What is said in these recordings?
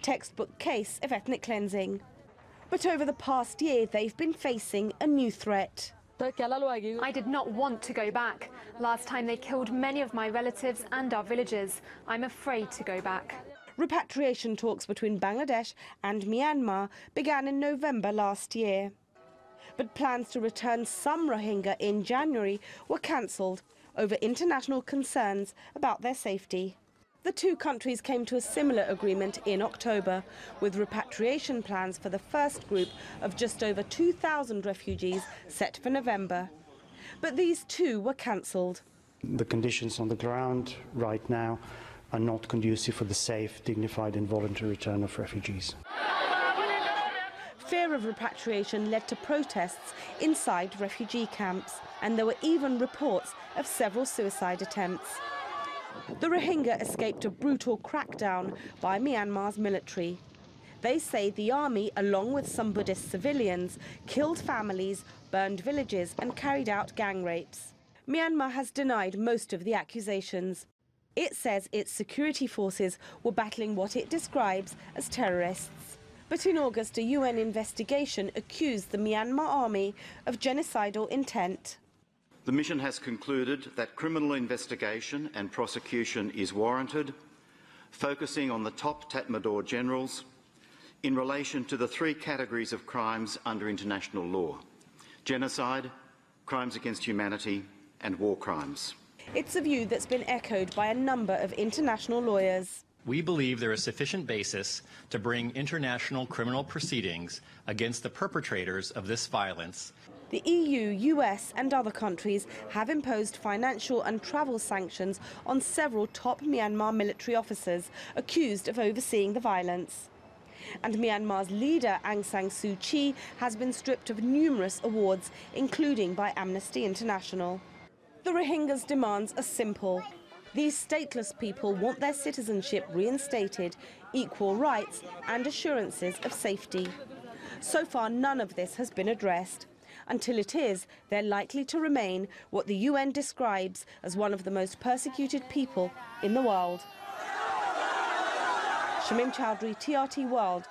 textbook case of ethnic cleansing. But over the past year, they've been facing a new threat. I did not want to go back. Last time they killed many of my relatives and our villagers. I'm afraid to go back. Repatriation talks between Bangladesh and Myanmar began in November last year. But plans to return some Rohingya in January were cancelled over international concerns about their safety. The two countries came to a similar agreement in October, with repatriation plans for the first group of just over 2,000 refugees set for November. But these too were cancelled. The conditions on the ground right now are not conducive for the safe, dignified and voluntary return of refugees. Fear of repatriation led to protests inside refugee camps, and there were even reports of several suicide attempts. The Rohingya escaped a brutal crackdown by Myanmar's military. They say the army, along with some Buddhist civilians, killed families, burned villages and carried out gang rapes. Myanmar has denied most of the accusations. It says its security forces were battling what it describes as terrorists. But in August, a UN investigation accused the Myanmar army of genocidal intent. The mission has concluded that criminal investigation and prosecution is warranted, focusing on the top Tatmadaw generals in relation to the three categories of crimes under international law: genocide, crimes against humanity and war crimes. It's a view that's been echoed by a number of international lawyers. We believe there is sufficient basis to bring international criminal proceedings against the perpetrators of this violence. The EU, US and other countries have imposed financial and travel sanctions on several top Myanmar military officers accused of overseeing the violence. And Myanmar's leader, Aung San Suu Kyi, has been stripped of numerous awards, including by Amnesty International. The Rohingyas' demands are simple. These stateless people want their citizenship reinstated, equal rights and assurances of safety. So far, none of this has been addressed. Until it is, they're likely to remain what the UN describes as one of the most persecuted people in the world. Shamim Chowdhury, TRT World.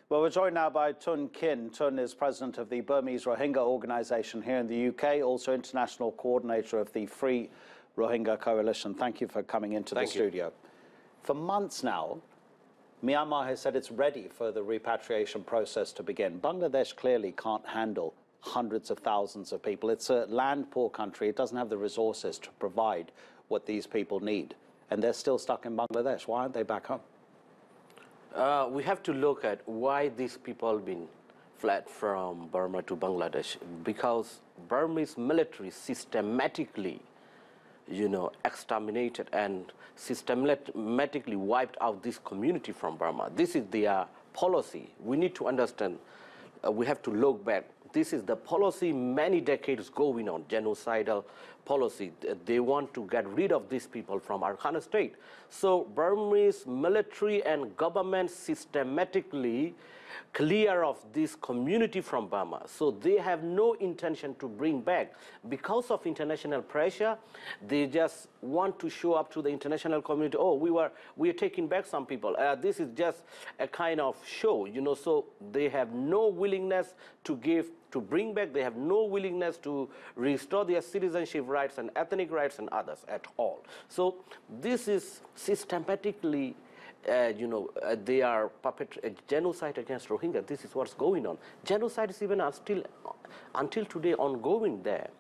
Well, we're joined now by Tun Khin. Tun is president of the Burmese Rohingya organisation here in the UK, also international coordinator of the Free Rohingya Coalition. Thank you for coming into the studio. For months now, Myanmar has said it's ready for the repatriation process to begin. Bangladesh clearly can't handle hundreds of thousands of people. It's a land-poor country. It doesn't have the resources to provide what these people need. And they're still stuck in Bangladesh. Why aren't they back home? We have to look at why these people been fled from Burma to Bangladesh. Because Burmese military systematically, exterminated and systematically wiped out this community from Burma. This is their policy. We need to understand, we have to look back. This is the policy many decades going on, genocidal policy. They want to get rid of these people from Arkhana state. So Burmese military and government systematically clear of this community from Burma. So they have no intention to bring back. Because of international pressure, they just want to show up to the international community, oh, we are taking back some people. This is just a kind of show, so they have no willingness to bring back. They have no willingness to restore their citizenship rights and ethnic rights and others at all. So this is systematically they are perpetrating genocide against Rohingya. This is what's going on. Genocide is even still, until today, ongoing there.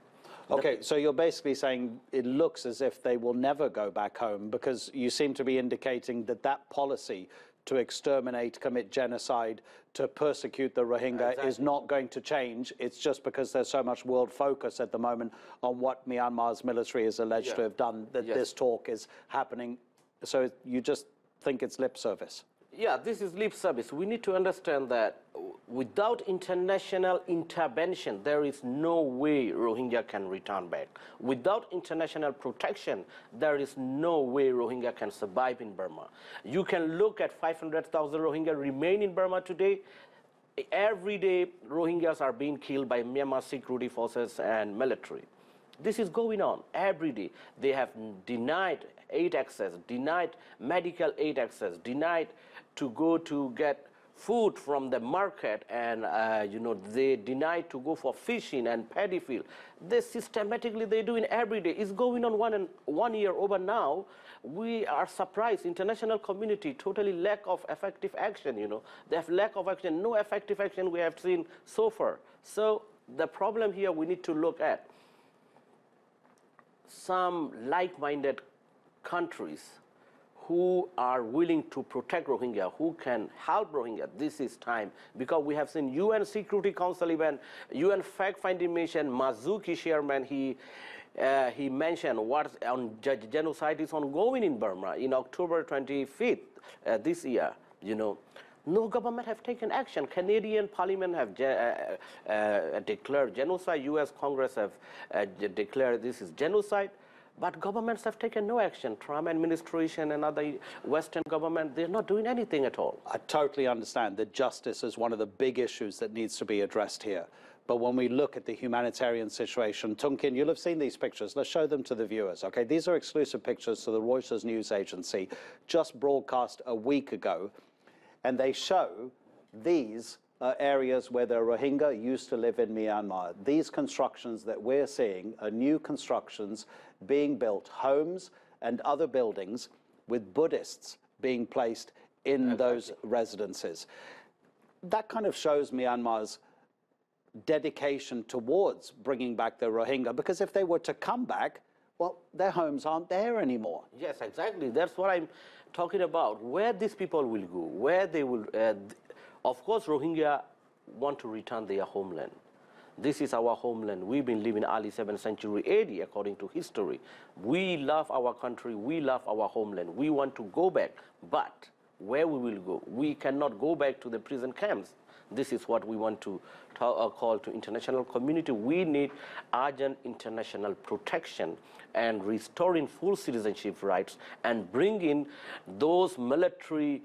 Okay, so you're basically saying it looks as if they will never go back home, because you seem to be indicating that that policy to exterminate, commit genocide, to persecute the Rohingya is not going to change. It's just because there's so much world focus at the moment on what Myanmar's military is alleged to have done that this talk is happening. So you just think it's lip service? Yeah, this is lip service. We need to understand that without international intervention, there is no way Rohingya can return back. Without international protection, there is no way Rohingya can survive in Burma. You can look at 500,000 Rohingya remain in Burma today. Every day, Rohingyas are being killed by Myanmar security forces and military. This is going on every day. They have denied aid access, denied medical aid access, denied to go to get food from the market, and they deny to go for fishing and paddy field. They systematically, they're doing every day. It's going on 1 year over now. We are surprised. International community totally lack of effective action. They have lack of action, no effective action we have seen so far. So the problem here we need to look at some like-minded countries who are willing to protect Rohingya, who can help Rohingya. This is time, because we have seen UN Security Council event, UN fact-finding mission, Mazuki chairman, he mentioned what genocide is ongoing in Burma in October 25th this year. No government have taken action. Canadian Parliament have declared genocide. U.S. Congress have declared this is genocide. But governments have taken no action. Trump administration and other Western government, they're not doing anything at all. I totally understand that justice is one of the big issues that needs to be addressed here. But when we look at the humanitarian situation, Tun Khin, you'll have seen these pictures. Let's show them to the viewers. Okay, these are exclusive pictures to the Reuters news agency, just broadcast a week ago. And they show these areas where the Rohingya used to live in Myanmar. These constructions that we're seeing are new constructions being built, homes and other buildings with Buddhists being placed in those residences. That kind of shows Myanmar's dedication towards bringing back the Rohingya, because if they were to come back, well, their homes aren't there anymore. Yes, exactly. That's what I'm talking about. Where these people will go, where they will... of course, Rohingya want to return their homeland. This is our homeland. We've been living early 7th century AD, according to history. We love our country. We love our homeland. We want to go back. But where we will go? We cannot go back to the prison camps. This is what we want to call to international community. We need urgent international protection and restoring full citizenship rights and bringing those military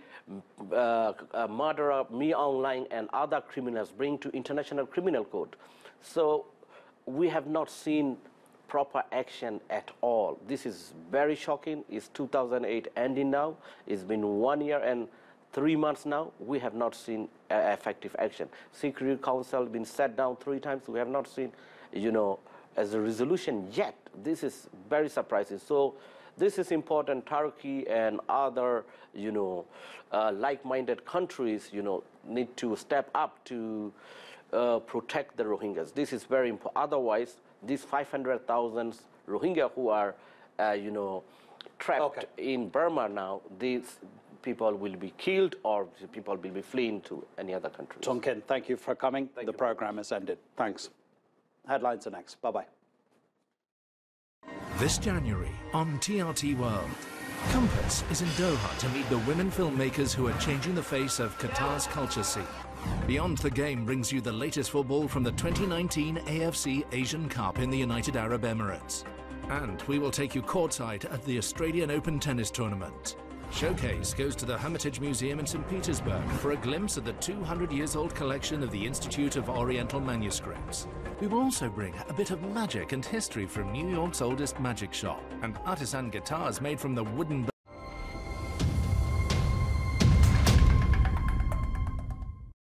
murderer, Me Online and other criminals, bring to International Criminal Court. So we have not seen proper action at all. This is very shocking. It's 2008 ending now. It's been 1 year and 3 months now. We have not seen effective action. Security Council been set down 3 times. We have not seen, as a resolution yet. This is very surprising. So this is important. Turkey and other, like-minded countries, need to step up to protect the Rohingyas. This is very important. Otherwise, these 500,000 Rohingya who are, trapped in Burma now, these people will be killed or people will be fleeing to any other country. Tun Khin, thank you for coming. The program has ended. Thanks. Headlines are next. Bye-bye. This January on TRT World, Compass is in Doha to meet the women filmmakers who are changing the face of Qatar's culture scene. Beyond the Game brings you the latest football from the 2019 AFC Asian Cup in the United Arab Emirates. And we will take you courtside at the Australian Open Tennis Tournament. Showcase goes to the Hermitage Museum in St. Petersburg for a glimpse of the 200-years-old collection of the Institute of Oriental Manuscripts. We will also bring a bit of magic and history from New York's oldest magic shop, and artisan guitars made from the wooden